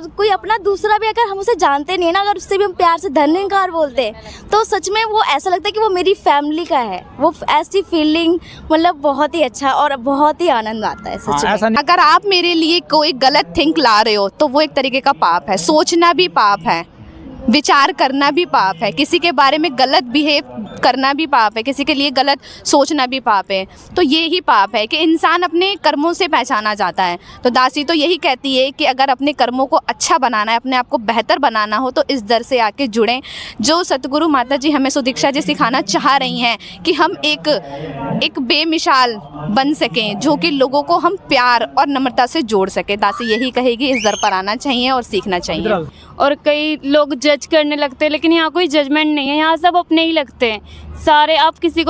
अगर कोई अपना दूसरा भी, अगर हम उसे जानते नहीं है ना, अगर उससे भी हम प्यार से धन्यवाद बोलते हैं तो सच में वो ऐसा लगता है कि वो मेरी फैमिली का है। वो ऐसी फीलिंग मतलब बहुत ही अच्छा और बहुत ही आनंद आता है सच में। ऐसा नहीं अगर आप मेरे लिए कोई गलत थिंक ला रहे हो तो वो एक तरीके का पाप है। सोचना भी पाप है, विचार करना भी पाप है, किसी के बारे में गलत बिहेव करना भी पाप है, किसी के लिए गलत सोचना भी पाप है। तो ये ही पाप है कि इंसान अपने कर्मों से पहचाना जाता है। तो दासी तो यही कहती है कि अगर अपने कर्मों को अच्छा बनाना है, अपने आप को बेहतर बनाना हो तो इस दर से आके जुड़ें। जो सतगुरु माता जी हमें सुदीक्षा जी सिखाना चाह रही हैं कि हम एक बेमिसाल बन सकें, जो कि लोगों को हम प्यार और नम्रता से जोड़ सकें। दासी यही कहेगी इस दर पर आना चाहिए और सीखना चाहिए। और कई लोग जज करने लगते हैं, लेकिन यहाँ कोई जजमेंट नहीं है, यहाँ सब अपने ही लगते हैं सारे। आप किसी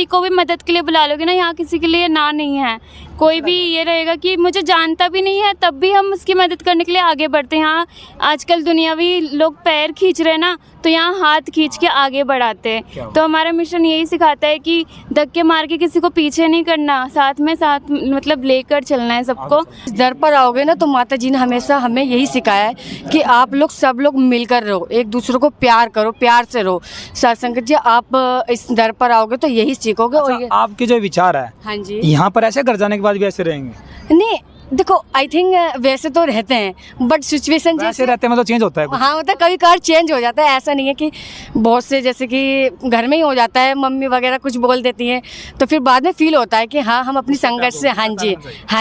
को भी मदद के लिए बुला लोगे ना, यहाँ किसी के लिए ना नहीं है। कोई भी ये रहेगा कि मुझे जानता भी नहीं है तब भी हम उसकी मदद करने के लिए आगे बढ़ते हैं। यहाँ आजकल दुनियावी लोग पैर खींच रहे हैं ना, तो यहाँ हाथ खींच के आगे बढ़ाते हैं। तो हमारा मिशन यही सिखाता है कि धक्के मार के किसी को पीछे नहीं करना, साथ में साथ मतलब लेकर चलना है सबको। इस दर पर आओगे ना तो माता जी ने हमेशा हमें यही सिखाया है कि आप लोग सब लोग मिलकर रहो, एक दूसरे को प्यार करो, प्यार से रहो। सत्संग जी आप इस दर पर आओगे तो यही सीखोगे। और ये आपके जो विचार है हाँ जी, यहाँ पर ऐसे घर जाने के बाद भी ऐसे रहेंगे? नहीं देखो आई थिंक वैसे तो रहते हैं बट सिचुएशन ऐसे रहते हैं मतलब चेंज होता है कुछ? हाँ मतलब कभी कभार चेंज हो जाता है। ऐसा नहीं है कि बहुत से जैसे कि घर में ही हो जाता है, मम्मी वगैरह कुछ बोल देती हैं तो फिर बाद में फील होता है कि हाँ हम अपनी संगत से, हाँ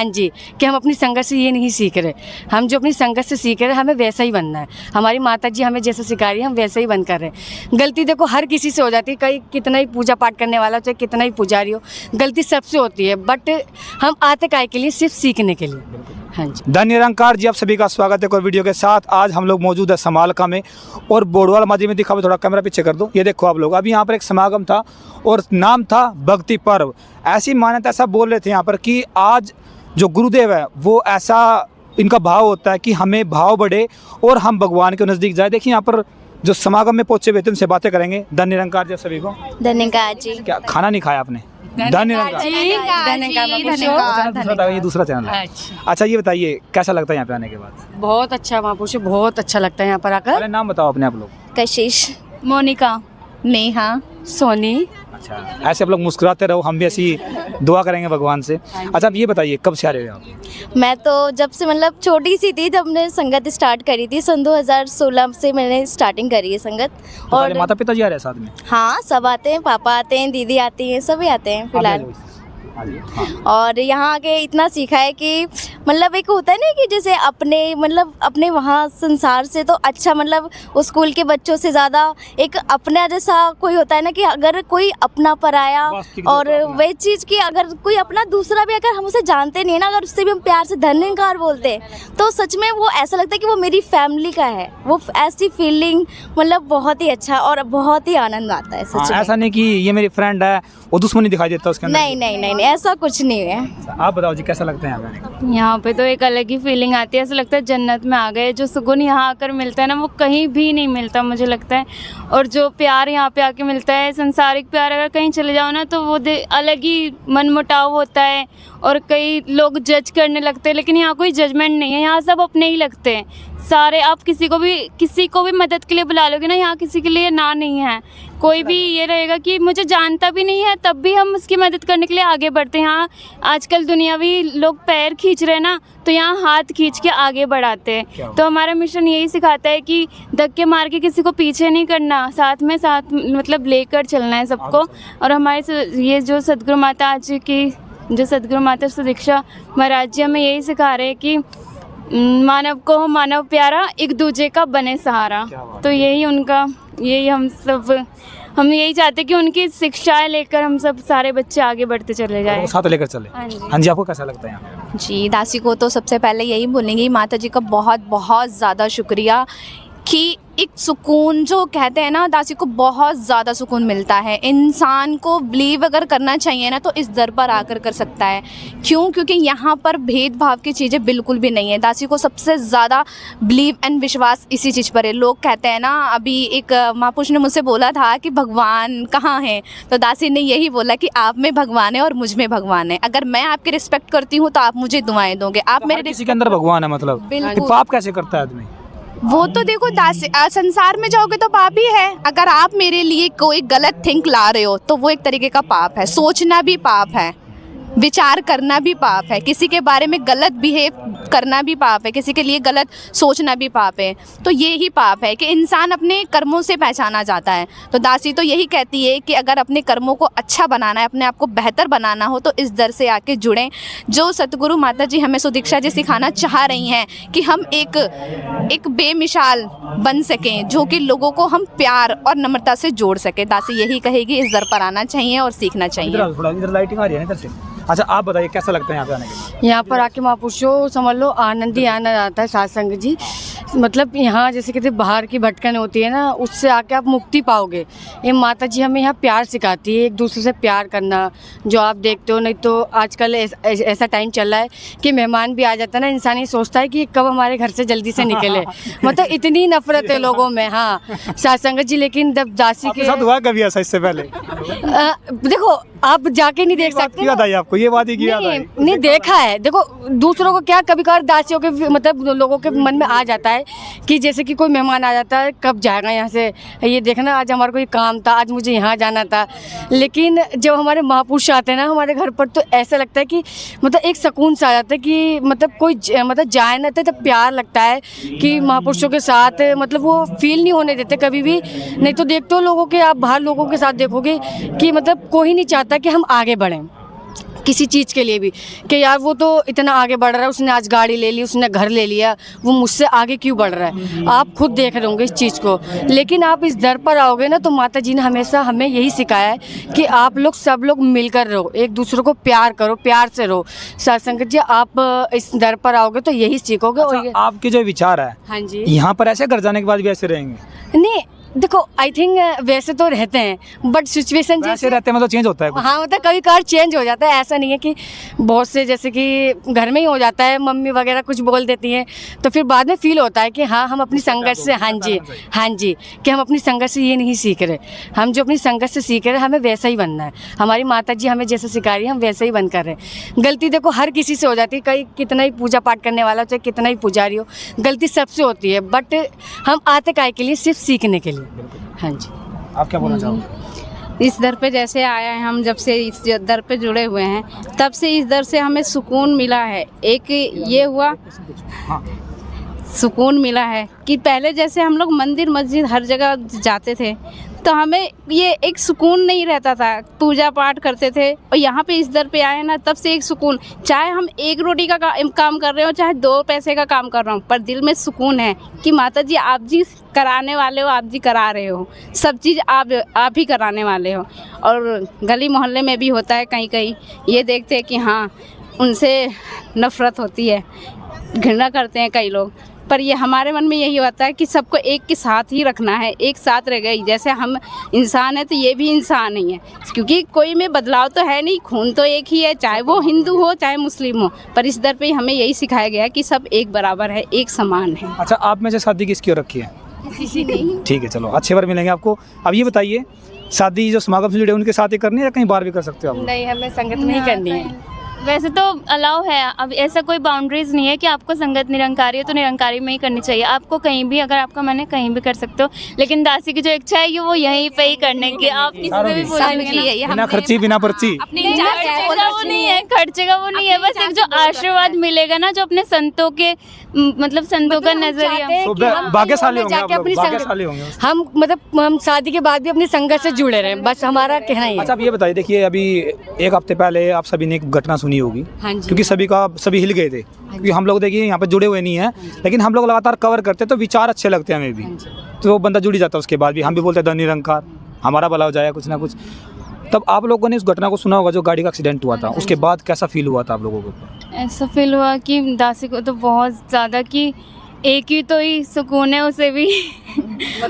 जी कि हम अपनी संगत से ये नहीं सीख रहे, हम जो अपनी संगत से सीख रहे हैं हमें वैसा ही बनना है। हमारी माता जी हमें जैसा सिखा रही है हम वैसा ही बन कर रहे हैं। गलती देखो हर किसी से हो जाती है, कहीं कितना ही पूजा पाठ करने वाला हो, चाहे कितना ही पुजारी हो, गलती सबसे होती है। बट हम आते काय के लिए, सिर्फ सीखने के लिए। हाँ जी, धन निरंकार जी, आप सभी का स्वागत है एक और वीडियो के साथ। आज हम लोग मौजूद है समालका में और बोडवाल माजी में। दिखा, थोड़ा कैमरा पीछे कर दो। ये देखो आप लोग, अभी यहाँ पर एक समागम था और नाम था भक्ति पर्व। ऐसी मान्यता, ऐसा बोल रहे थे यहाँ पर कि आज जो गुरुदेव है वो ऐसा इनका भाव होता है कि हमें भाव बढ़े और हम भगवान के नज़दीक जाए। देखिए यहाँ पर जो समागम में पहुँचे हुए थे उनसे बातें करेंगे। धन निरंकार जी आप सभी को। धन्यवाद जी। क्या खाना नहीं खाया आपने? धन निरंकार। ये दूसरा चैनल है। अच्छा ये बताइए कैसा लगता है यहाँ पे आने के बाद? बहुत अच्छा महापुरुष, बहुत अच्छा लगता है यहाँ पर आकर। अरे नाम बताओ अपने आप लोग। कशिश, मोनिका, नेहा, सोनी। अच्छा, ऐसे आप लोग मुस्कुराते रहो, हम भी ऐसी दुआ करेंगे भगवान से। अच्छा आप ये बताइए कब से आ रहे हो आप? मैं तो जब से मतलब छोटी सी थी जब मैंने संगत स्टार्ट करी थी, सन 2016 से मैंने स्टार्टिंग करी है संगत। और माता पिता जी आ रहे हैं साथ में? हाँ सब आते हैं, पापा आते हैं, दीदी आती हैं, सभी आते हैं फिलहाल। हाँ। और यहाँ आके इतना सीखा है कि मतलब एक होता है ना कि जैसे अपने मतलब अपने वहाँ संसार से तो अच्छा, मतलब उस स्कूल के बच्चों से ज़्यादा एक अपना जैसा कोई होता है ना कि अगर कोई अपना पराया, और वही चीज़ की अगर कोई अपना दूसरा भी, अगर हम उसे जानते नहीं है ना, अगर उससे भी हम प्यार से धन्यवाद बोलते हैं तो सच में वो ऐसा लगता है कि वो मेरी फैमिली का है। वो ऐसी फीलिंग मतलब बहुत ही अच्छा और बहुत ही आनंद आता है सच में। ऐसा नहीं कि ये मेरी फ्रेंड है वो दुश्मनी दिखाई देता है उसके अंदर? नहीं नहीं नहीं, ऐसा कुछ नहीं है। आप बताओ जी कैसा लगता है यहाँ पे? यहाँ पे तो एक अलग ही फीलिंग आती है, ऐसा लगता है जन्नत में आ गए। जो सुकून यहाँ आकर मिलता है ना वो कहीं भी नहीं मिलता मुझे लगता है। और जो प्यार यहाँ पे आके मिलता है, संसारिक प्यार, अगर कहीं चले जाओ ना तो वो अलग ही मनमुटाव होता है और कई लोग जज करने लगते हैं, लेकिन यहाँ कोई जजमेंट नहीं है, यहाँ सब अपने ही लगते हैं सारे। आप किसी को भी मदद के लिए बुला लोगे ना, यहाँ किसी के लिए ना नहीं है। कोई भी ये रहेगा कि मुझे जानता भी नहीं है तब भी हम उसकी मदद करने के लिए आगे बढ़ते हैं। यहाँ आजकल दुनियावी लोग पैर खींच रहे हैं ना, तो यहाँ हाथ खींच के आगे बढ़ाते हैं। तो हमारा मिशन यही सिखाता है कि धक्के मार के किसी को पीछे नहीं करना, साथ में साथ मतलब लेकर चलना है सबको। और हमारे ये जो सदगुरु माता आज की जो सदगुरु माता सुदीक्षा महाराज जी हमें यही सिखा रहे हैं कि मानव को हो मानव प्यारा, एक दूजे का बने सहारा। तो यही उनका, यही हम यही चाहते हैं कि उनकी शिक्षाएं लेकर हम सब सारे बच्चे आगे बढ़ते चले जाएं, साथ लेकर चले। हाँ जी, आपको कैसा लगता है यहाँ? जी, दासी को तो सबसे पहले यही बोलेंगे माता जी का बहुत बहुत ज़्यादा शुक्रिया कि एक सुकून जो कहते हैं ना, दासी को बहुत ज़्यादा सुकून मिलता है। इंसान को बिलीव अगर करना चाहिए ना तो इस दर पर आकर कर सकता है। क्यों? क्योंकि यहाँ पर भेदभाव की चीज़ें बिल्कुल भी नहीं है। दासी को सबसे ज़्यादा बिलीव एंड विश्वास इसी चीज़ पर है। लोग कहते हैं ना, अभी एक महापुरुष ने मुझसे बोला था कि भगवान कहाँ है, तो दासी ने यही बोला कि आप में भगवान है और मुझ में भगवान है। अगर मैं आपकी रिस्पेक्ट करती हूँ तो आप मुझे दुआएं दोगे। आप मेरे किसी के अंदर भगवान है, मतलब बिल्कुल। कि पाप कैसे करता है आदमी? वो तो देखो, संसार में जाओगे तो पाप ही है। अगर आप मेरे लिए कोई गलत थिंक ला रहे हो तो वो एक तरीके का पाप है। सोचना भी पाप है, विचार करना भी पाप है, किसी के बारे में गलत बिहेव करना भी पाप है, किसी के लिए गलत सोचना भी पाप है। तो ये ही पाप है कि इंसान अपने कर्मों से पहचाना जाता है। तो दासी तो यही कहती है कि अगर अपने कर्मों को अच्छा बनाना है, अपने आप को बेहतर बनाना हो तो इस दर से आके जुड़ें। जो सतगुरु माता जी हमें सुदीक्षा जी सिखाना चाह रही हैं कि हम एक बेमिसाल बन सकें, जो कि लोगों को हम प्यार और नम्रता से जोड़ सकें। दासी यही कहेगी, इस दर पर आना चाहिए और सीखना चाहिए। इधर लाइटिंग आ रही है ना इधर से। अच्छा आप बताइए कैसा लगता है यहाँ पे आने के? यहाँ पर आके महापुरुषों समझ लो आनंद ही आनंद आता है सत्संग जी। मतलब यहाँ जैसे कहते बाहर की भटकन होती है ना, उससे आके आप मुक्ति पाओगे। ये माता जी हमें यहाँ प्यार सिखाती है, एक दूसरे से प्यार करना। जो आप देखते हो, नहीं तो आजकल ऐसा टाइम चल रहा है कि मेहमान भी आ जाता है ना, इंसान ये सोचता है कि कब हमारे घर से जल्दी से निकले। मतलब इतनी नफरत है लोगों में। हाँ सत्संग जी, लेकिन जब दासी के साथ हुआ कभी ऐसा इससे पहले? देखो आप जाके नहीं देख सकते याद आई आपको ये बात ही की? नहीं देखा है। देखो दूसरों को क्या कभी कभार दासियों के मतलब लोगों के मन में आ जाता है कि जैसे कि कोई मेहमान आ जाता है, कब जाएगा यहाँ से, ये देखना आज हमारा कोई काम था, आज मुझे यहाँ जाना था। लेकिन जब हमारे महापुरुष आते हैं ना हमारे घर पर, तो ऐसा लगता है कि मतलब एक सुकून सा आ जाता है कि मतलब कोई मतलब जाए ना, तो प्यार लगता है कि महापुरुषों के साथ मतलब वो फील नहीं होने देते कभी भी। नहीं तो देखते हो लोगों के, आप बाहर लोगों के साथ देखोगे कि मतलब कोई नहीं चाहता कि हम आगे बढ़ें किसी चीज़ के लिए भी, कि यार वो तो इतना आगे बढ़ रहा है, उसने आज गाड़ी ले ली, उसने घर ले लिया, वो मुझसे आगे क्यों बढ़ रहा है। आप खुद देख रहे होंगे इस चीज़ को। लेकिन आप इस दर पर आओगे ना, तो माता जी ने हमेशा हमें यही सिखाया है कि आप लोग सब लोग मिलकर रहो, एक दूसरे को प्यार करो, प्यार से रहो। सत्संग जी आप इस दर पर आओगे तो यही सीखोगे। अच्छा, और आपके जो विचार है, हाँ जी, यहाँ पर ऐसे घर जाने के बाद भी ऐसे रहेंगे? नहीं देखो आई थिंक वैसे तो रहते हैं, बट सिचुएशन जैसे रहते हैं मतलब चेंज होता है कुछ? हाँ मतलब कभी कभार चेंज हो जाता है। ऐसा नहीं है कि बहुत से जैसे कि घर में ही हो जाता है, मम्मी वगैरह कुछ बोल देती हैं तो फिर बाद में फील होता है कि हाँ हम अपनी संगत से, हाँ जी कि हम अपनी संगत से ये नहीं सीख रहे। हम जो अपनी संगत से सीख रहे हैं हमें वैसा ही बनना है। हमारी माता जी हमें जैसा सिखा रही है हम वैसे ही बन कर रहे हैं। गलती देखो हर किसी से हो जाती है, कहीं कितना ही पूजा पाठ करने वाला हो, चाहे कितना ही पुजारी हो, गलती सबसे होती है। बट हम आते काय के लिए, सिर्फ सीखने के लिए। हाँ जी, आप क्या बोलना चाहोगे? इस दर पे जैसे आया है, हम जब से इस दर पे जुड़े हुए हैं तब से इस दर से हमें सुकून मिला है। एक ये हुआ सुकून मिला है कि पहले जैसे हम लोग मंदिर मस्जिद हर जगह जाते थे तो हमें ये एक सुकून नहीं रहता था, पूजा पाठ करते थे। और यहाँ पे इस दर पे आए ना तब से एक सुकून, चाहे हम एक रोटी का काम कर रहे हो, चाहे 2 पैसे का काम कर रहा हूँ, पर दिल में सुकून है कि माता जी आप जी कराने वाले हो, आप जी करा रहे हो, सब चीज़ आप ही कराने वाले हो। और गली मोहल्ले में भी होता है, कहीं कहीं ये देखते हैं कि हाँ उनसे नफ़रत होती है, घृणा करते हैं कई लोग, पर ये हमारे मन में यही होता है कि सबको एक के साथ ही रखना है, एक साथ रह गई। जैसे हम इंसान है तो ये भी इंसान ही है, क्योंकि कोई में बदलाव तो है नहीं, खून तो एक ही है, चाहे वो हिंदू हो चाहे मुस्लिम हो। पर इस दर पे हमें यही सिखाया गया कि सब एक बराबर है, एक समान है। अच्छा आप में से शादी किसकी हो रखी है? किसी नहीं। ठीक है चलो, अच्छे बार मिलेंगे आपको। अब ये बताइए शादी जो समागम से जुड़े उनके साथ ही करनी है या कहीं बाहर भी कर सकते हो आप? नहीं हमें संगत में ही करनी है। वैसे तो अलाउ है, अब ऐसा कोई बाउंड्रीज नहीं है कि आपको संगत निरंकारी है तो निरंकारी में ही करनी चाहिए। आपको कहीं भी, अगर आपका मन है कहीं भी कर सकते हो, लेकिन दासी की जो इच्छा है वो यहीं पे ही करने की। आप किसी से भी पूछेंगे बिना खर्ची बिना पर्ची, खर्चेगा वो नहीं है, खर्चेगा वो नहीं है, बस एक जो आशीर्वाद मिलेगा ना, जो अपने संतों के मतलब संतों का नजरिया। भाग्यशाली होंगे आप लोग, भाग्यशाली होंगे। हम मतलब हम शादी के बाद भी अपनी संगत से जुड़े रहे, बस हमारा कहना ही है। अच्छा आप ये बताइए, देखिए अभी एक हफ्ते पहले आप सभी ने एक घटना सुनी होगी, हाँ जी, क्योंकि सभी हिल गए थे, क्योंकि हम लोग देखिए यहाँ पे जुड़े हुए नहीं हैं, लेकिन हम लोग लगातार कवर करते तो विचार अच्छे लगते हैं हमें भी, तो वो बंदा जुड़ ही जाता है। उसके बाद भी हम भी बोलते हैं निरंकार हमारा भला हो जाए कुछ ना कुछ। तब आप लोगों ने उस घटना को सुना होगा जो गाड़ी का एक्सीडेंट हुआ था, उसके बाद कैसा फील हुआ था आप लोगों को? ऐसा फील हुआ कि दासी को तो बहुत ज़्यादा कि एक ही तो ही सुकून है, उसे भी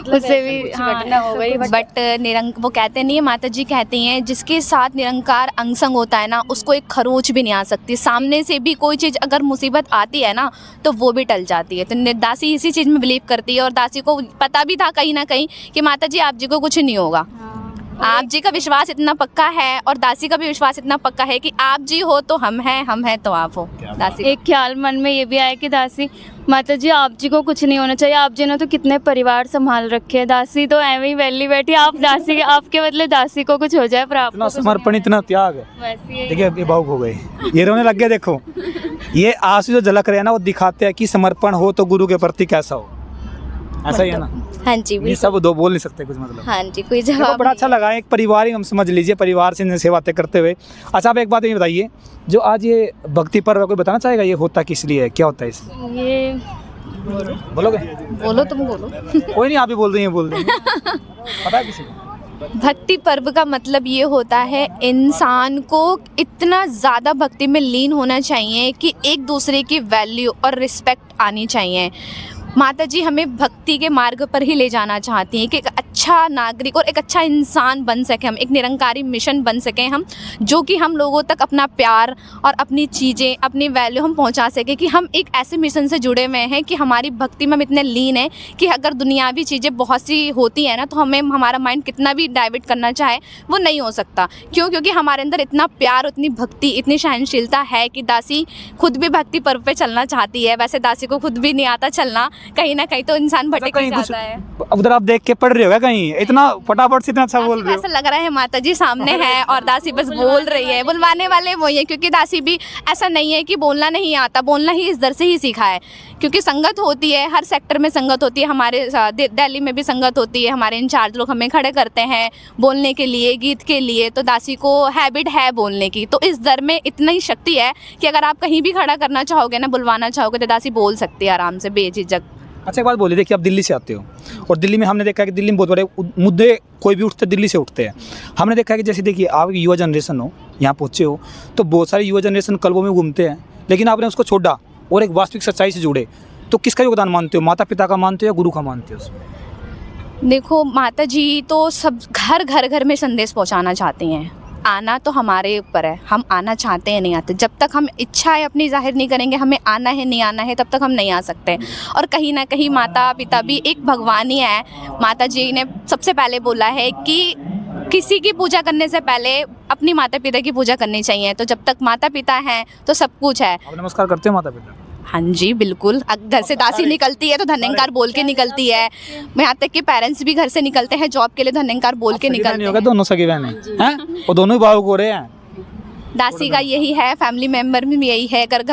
उसे भी घटना हो गई बट वो कहते नहीं है, माता जी कहती हैं जिसके साथ निरंकार अंग संग होता है ना, उसको एक खरोच भी नहीं आ सकती। सामने से भी कोई चीज़ अगर मुसीबत आती है ना तो वो भी टल जाती है। तो दासी इसी चीज़ में बिलीव करती है, और दासी को पता भी था कहीं ना कहीं कि माता जी आप जी को कुछ नहीं होगा। आप जी का विश्वास इतना पक्का है और दासी का भी विश्वास इतना पक्का है कि आप जी हो तो हम हैं तो आप हो। दासी एक ख्याल मन में ये भी आया कि दासी माता जी आप जी को कुछ नहीं होना चाहिए, आप जी ने तो कितने परिवार संभाल रखे हैं, दासी तो ऐਵੇਂ ही वैली बैठी, आप दासी आपके बदले दासी को कुछ हो जाए पर आपको इतना कुछ समर्पण, इतना त्याग है। वैसे ही देखिए ये भावुक हो गए, ये रोने लग गए। देखो ये आंसू जो झलक रहे हैं ना, वो दिखाते हैं कि समर्पण हो तो गुरु के प्रति कैसा हो। ऐसा ही है ना? हाँ जी ये बिल्कुल। सब दो बोल नहीं सकते कुछ, मतलब हाँ जी, कोई देखो जवाब बड़ा अच्छा लगा। एक परिवार ही हम समझ लीजिए, परिवार से से बातें करते हुए। अच्छा आप एक बात ये बताइए, जो आज ये भक्ति पर्व है, कोई बताना चाहेगा ये होता किस लिए है, क्या होता है इसमें? ये बोलोगे? बोलो, तुम बोलो। कोई नहीं, आप ही बोल देंगे, बोल देंगे। पता है किसी को? भक्ति पर्व का मतलब ये होता है इंसान को इतना ज़्यादा भक्ति में लीन होना चाहिए कि एक दूसरे की वैल्यू और रिस्पेक्ट आनी चाहिए। माता जी हमें भक्ति के मार्ग पर ही ले जाना चाहती हैं कि एक अच्छा नागरिक और एक अच्छा इंसान बन सके हम, एक निरंकारी मिशन बन सकें हम, जो कि हम लोगों तक अपना प्यार और अपनी चीज़ें, अपनी वैल्यू हम पहुंचा सके, कि हम एक ऐसे मिशन से जुड़े हुए हैं कि हमारी भक्ति में हम इतने लीन हैं कि अगर दुनियावी चीज़ें बहुत सी होती हैं ना, तो हमें हमारा माइंड कितना भी डाइवर्ट करना चाहे वो नहीं हो सकता। क्यों? क्योंकि हमारे अंदर इतना प्यार, इतनी भक्ति, इतनी सहनशीलता है कि दासी खुद भी भक्ति पर्व पे चलना चाहती है। वैसे दासी को खुद भी नहीं आता चलना, कहीं ना कहीं तो इंसान भटक ही जाता है। उधर आप देख के पढ़ रहे हो कहीं, इतना फटाफट से इतना अच्छा बोल रहे हो। ऐसा लग रहा है माता जी सामने है और दासी बस बोल रही है, बुलवाने वाले वही है। क्योंकि दासी भी ऐसा नहीं है कि बोलना नहीं आता, बोलना ही इस दर से ही सीखा है। क्योंकि संगत होती है, हर सेक्टर में संगत होती है, हमारे दिल्ली में भी संगत होती है, हमारे इंचार्ज लोग हमें खड़े करते हैं बोलने के लिए, गीत के लिए। तो दासी को हैबिट है बोलने की, तो इस दर में इतनी शक्ति है कि अगर आप कहीं भी खड़ा करना चाहोगे ना, बुलवाना चाहोगे, तो दासी बोल सकती है आराम से, बेझिझक। अच्छा एक बात बोलिए, देखिए आप दिल्ली से आते हो और दिल्ली में हमने देखा है कि दिल्ली में बहुत बड़े मुद्दे कोई भी उठते दिल्ली से उठते हैं। हमने देखा है कि जैसे देखिए आप युवा जनरेशन हो, यहाँ पहुँचे हो, तो बहुत सारी युवा जनरेशन क्लबों में घूमते हैं, लेकिन आपने उसको छोड़ा और एक वास्तविक सच्चाई से जुड़े। तो किसका योगदान मानते हो, माता पिता का मानते हो या गुरु का मानते हो उसमें? देखो माता जी तो सब घर में संदेश पहुंचाना चाहती हैं। आना तो हमारे ऊपर है, हम आना चाहते हैं, नहीं आते। जब तक हम इच्छाएं अपनी जाहिर नहीं करेंगे हमें आना है नहीं आना है, तब तक हम नहीं आ सकते। और कहीं ना कहीं माता पिता भी एक भगवान ही है। माता जी ने सबसे पहले बोला है कि किसी की पूजा करने से पहले अपनी माता पिता की पूजा करनी चाहिए। तो जब तक माता पिता हैं तो सब कुछ है। आप नमस्कार करते हो माता पिता? हाँ जी बिल्कुल। घर से दासी निकलती है तो धन्यंकार बोल के निकलती है। यहाँ तक कि पेरेंट्स भी घर से निकलते हैं जॉब के लिए, धन्यंकार बोल के निकलते हैं। दोनों सगी बहन हैं, वो दोनों ही भावुक हो रहे हैं। दासी का यही है, फैमिली मेंबर में भी यही है। अगर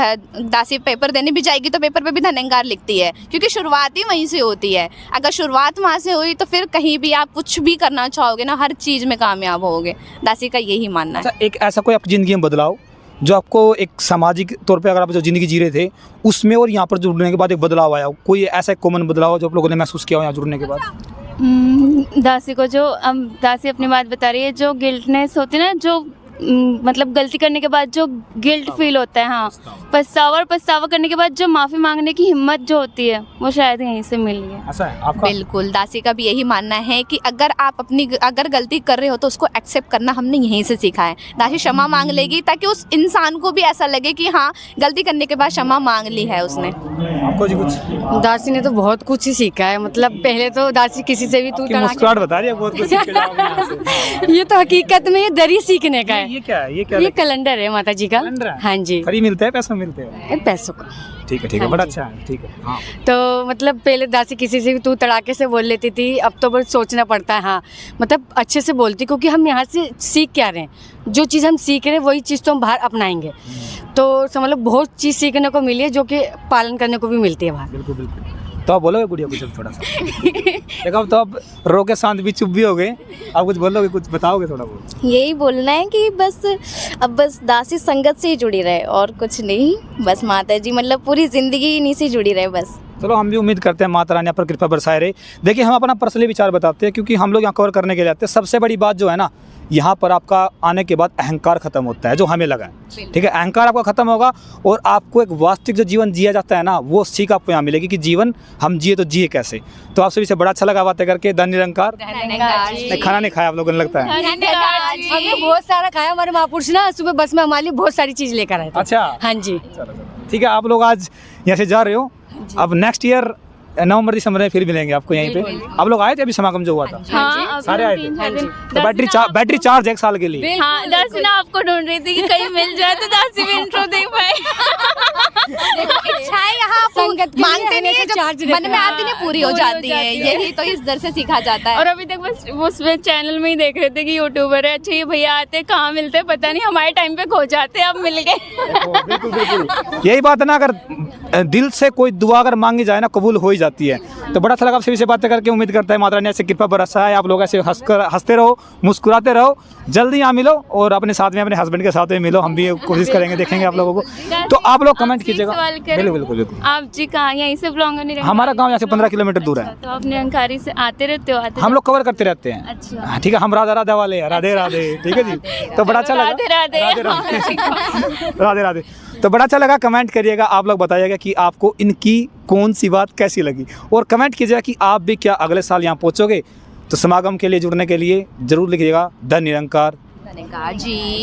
दासी पेपर देने भी जाएगी तो पेपर पे भी धन्यंकार लिखती है, क्योंकि शुरुआत ही वहीं से होती है। अगर शुरुआत वहाँ से हुई तो फिर कहीं भी आप कुछ भी करना चाहोगे ना, हर चीज़ में कामयाब होगे। दासी का यही मानना है। अच्छा एक ऐसा कोई आपकी ज़िंदगी में बदलाव जो आपको एक सामाजिक तौर पे, अगर आप जो ज़िंदगी जी रहे थे उसमें और यहाँ पर जुड़ने के बाद एक बदलाव आया हो, कोई ऐसा कॉमन बदलाव जो आप लोगों ने महसूस किया हो यहाँ जुड़ने के बाद? दासी को जो दासी अपनी बात बता रही है, जो गिल्टनेस होती है ना, जो मतलब गलती करने के बाद जो गिल्ट फील होता है, हाँ पछतावा, और पछतावा करने के बाद जो माफ़ी मांगने की हिम्मत जो होती है वो शायद यहीं से मिली है। ऐसा है आपका? बिल्कुल, दासी का भी यही मानना है कि अगर आप अगर गलती कर रहे हो तो उसको एक्सेप्ट करना हमने यहीं से सीखा है। दासी क्षमा मांग लेगी ताकि उस इंसान को भी ऐसा लगे कि हाँ गलती करने के बाद क्षमा मांग ली है उसने। आपको जी कुछ? दासी ने तो बहुत कुछ ही सीखा है। मतलब पहले तो दासी किसी से भी तू आपकी मुस्कुराहट बता रही है बहुत कुछ सीख के जाओगे यहाँ से। ये तो हकीकत में ये दरी सीखने का है। ये क्या है? ये क्या ये कैलेंडर है माता जी का। कैलेंडर है? हाँ जी। फ्री मिलता है, पैसा मिलते हैं? पैसों का। ठीक है, हाँ बड़ा जी। अच्छा है, ठीक है। हाँ तो मतलब पहले दासी किसी से भी तू तड़ाके से बोल लेती थी, अब तो बस सोचना पड़ता है। हाँ मतलब अच्छे से बोलती, क्योंकि हम यहाँ से सीख क्या रहे हैं, जो चीज़ हम सीख रहे हैं वही चीज़ तो हम बाहर अपनाएंगे। तो समझ लो बहुत चीज़ सीखने को मिली है जो कि पालन करने को भी मिलती है बाहर। बिल्कुल बिल्कुल। तो आप बोलोगे गुड़िया कुछ थोड़ा सा? देखो अब तो आप रो के शांत भी चुप भी हो गए, आप कुछ बोलोगे, कुछ बताओगे थोड़ा बहुत? यही बोलना है कि बस दासी संगत से ही जुड़ी रहे और कुछ नहीं। बस माता जी मतलब पूरी ज़िंदगी इन्हीं से जुड़ी रहे बस। चलो हम भी उम्मीद करते हैं माता रानी आप पर कृपा बरसाए रहे। देखिए हम अपना पर्सनली विचार बताते हैं, क्योंकि हम लोग यहाँ कवर करने के लिए आते हैं। सबसे बड़ी बात जो है ना, यहाँ पर आपका आने के बाद अहंकार खत्म होता है, जो हमें लगा है, ठीक है। अहंकार आपका खत्म होगा और आपको एक वास्तविक जो जीवन जिया जाता है ना, वो सीख आपको यहाँ मिलेगी कि जीवन हम जिए तो जिए कैसे। तो आप सभी से बड़ा अच्छा लगा बातें करके। धन निरंकार। खाना नहीं खाया आप लोगों ने लगता है? हमने बहुत सारा खाया, हमारे महापुरुष ना सुबह बस में हमारे लिए बहुत सारी चीज लेकर आए थे। अच्छा, हाँ जी, ठीक है। आप लोग आज यहाँ से जा रहे हो, अब नेक्स्ट ईयर नवंबर दिसंबर में फिर मिलेंगे आपको यहीं पे। आप लोग आए थे अभी समागम जो हुआ था? हाँ, सारे आए थे। तो बैटरी चार्ज 1 साल के लिए। हाँ, दर्शना आपको ढूंढ रही थी कि कहीं मिल जाए तो 10 भी इंट्रो दे पाए। इच्छाएं यहाँ संगत के लिए मांगते नहीं है, चार्ज जब मन में आती नहीं पूरी हो जाती है। यही तो इस दर से सीखा जाता है। और अभी तक बस उसमें चैनल में ही देख रहे थे कि यूट्यूबर है, अच्छा ये भैया आते हैं, कहाँ मिलते हैं पता नहीं, हमारे टाइम पे खो जाते हैं, अब मिल गए। बिल्कुल यही बात है ना, अगर दिल से कोई दुआ अगर मांगी जाए ना, कबूल हो ही जाती है। तो बड़ा अच्छा लगा आप सभी से बातें करके। उम्मीद करता है माता रानी ऐसे कृपा बरसाए, आप लोग ऐसे हंसते रहो, मुस्कुराते रहो। जल्दी यहाँ मिलो और अपने साथ में अपने हस्बैंड के साथ में मिलो। हम भी कोशिश करेंगे, देखेंगे आप लोगों को। तो आप लोग कमेंट कीजिएगा। बिल्कुल। आप जी कहाँ, यहीं से ब्लॉग नहीं? हमारा गाँव यहाँ से 15 किलोमीटर दूर है। तो आप निरंकारी से आते रहते हो? हम लोग कवर करते रहते हैं। अच्छा, ठीक है, हम राधा राधा वाले हैं। राधे राधे, ठीक है जी। तो बड़ा अच्छा लगा। राधे राधे। तो बड़ा अच्छा लगा। कमेंट करिएगा, आप लोग बताइएगा कि आपको इनकी कौन सी बात कैसी लगी, और कमेंट कीजिएगा कि आप भी क्या अगले साल यहाँ पहुँचोगे। तो समागम के लिए जुड़ने के लिए जरूर लिखिएगा धन निरंकार। धन्यवाद जी।